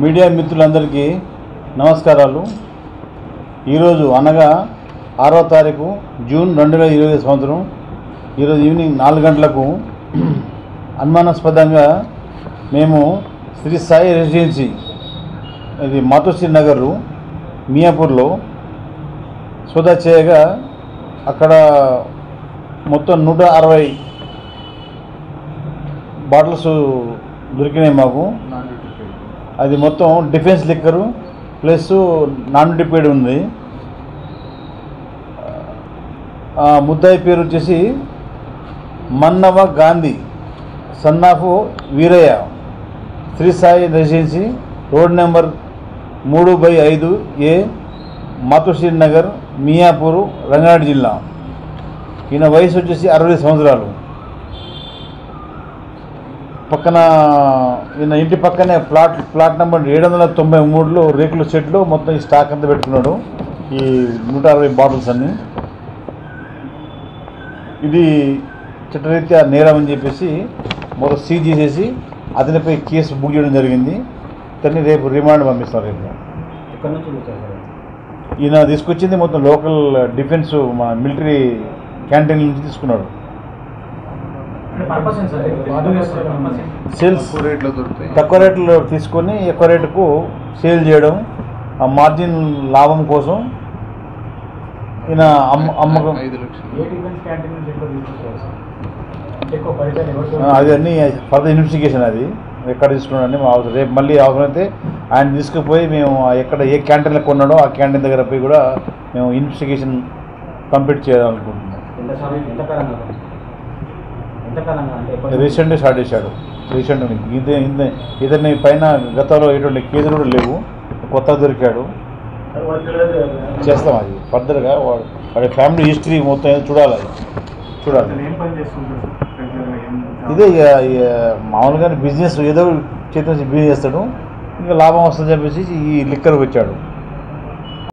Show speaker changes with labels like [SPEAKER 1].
[SPEAKER 1] Media మిత్రులందరికీ నమస్కారాలు. ఈరోజు అనగా 6వ తారీఖు జూన్ 2020 సంవత్సరం ఈరోజు ఈవినింగ్ 4 గంటలకు అనుమానాస్పదంగా మేము శ్రీ సాయి రెసిడెన్సీ ఇది మాతోశ్రీ నగర్ మియాపూర్లో సోదా చేయగా అక్కడ మొత్తం 160 బాటిల్స్ దొరికినాయి మాకు. అది మొత్తం defence liquor plus non duty paid ఉంది. ముద్దాయి పేరు వచ్చేసి Mannava Gandhi son of Veeraiah, Shri Sai residency, road number 3/5A, Matoshri Nagar, Miyapur, Rangareddy జిల్లా. ఈయన వయసు వచ్చేసి 60 సంవత్సరాలు. పక్కన ఈయన ఇంటి పక్కనే ప్లాట్ నెంబర్ 793లో రేకుల షెడ్లో మొత్తం ఈ స్టాక్ అంతా పెట్టుకున్నాడు, ఈ 160 బాటిల్స్ అన్నీ. ఇది చట్టరీత్యా నేరం అని చెప్పేసి మొదలు సీజ్ చేసేసి అతనిపై కేసు బుక్ చేయడం జరిగింది. ఇతన్ని రేపు రిమాండ్ పంపిస్తారు. రేపు ఈయన తీసుకొచ్చింది మొత్తం లోకల్ డిఫెన్స్ మన మిలిటరీ క్యాంటీన్ నుంచి తీసుకున్నాడు. సేల్స్ తక్కువ రేట్లో తీసుకొని ఎక్కువ రేటుకు సేల్ చేయడం, ఆ మార్జిన్ లాభం కోసం ఈయన అమ్మకం. అది అన్నీ ఫర్దర్ ఇన్వెస్టిగేషన్. అది ఎక్కడ తీసుకున్నాడని మా అవసరం. రేపు మళ్ళీ అవసరమైతే ఆయన తీసుకుపోయి మేము ఎక్కడ ఏ క్యాంటీన్లో కొన్నాడో ఆ క్యాంటీన్ దగ్గర పోయి కూడా మేము ఇన్వెస్టిగేషన్ కంప్లీట్ చేయాలనుకుంటున్నాం. రీసెంట్గా స్టార్ట్ చేశాడు. ఇతని పైన గతంలో ఎటువంటి కేసులు కూడా లేవు, కొత్త దొరికాడు. చేస్తాం అది ఫర్దర్గా వాడి ఫ్యామిలీ హిస్టరీ మొత్తం ఏదో చూడాలి. ఇదే మామూలుగానే బిజినెస్ ఏదో చేతి బిజినెస్ చేస్తాడు, ఇంకా లాభం వస్తుందని చెప్పేసి ఈ లిక్కర్ వచ్చాడు.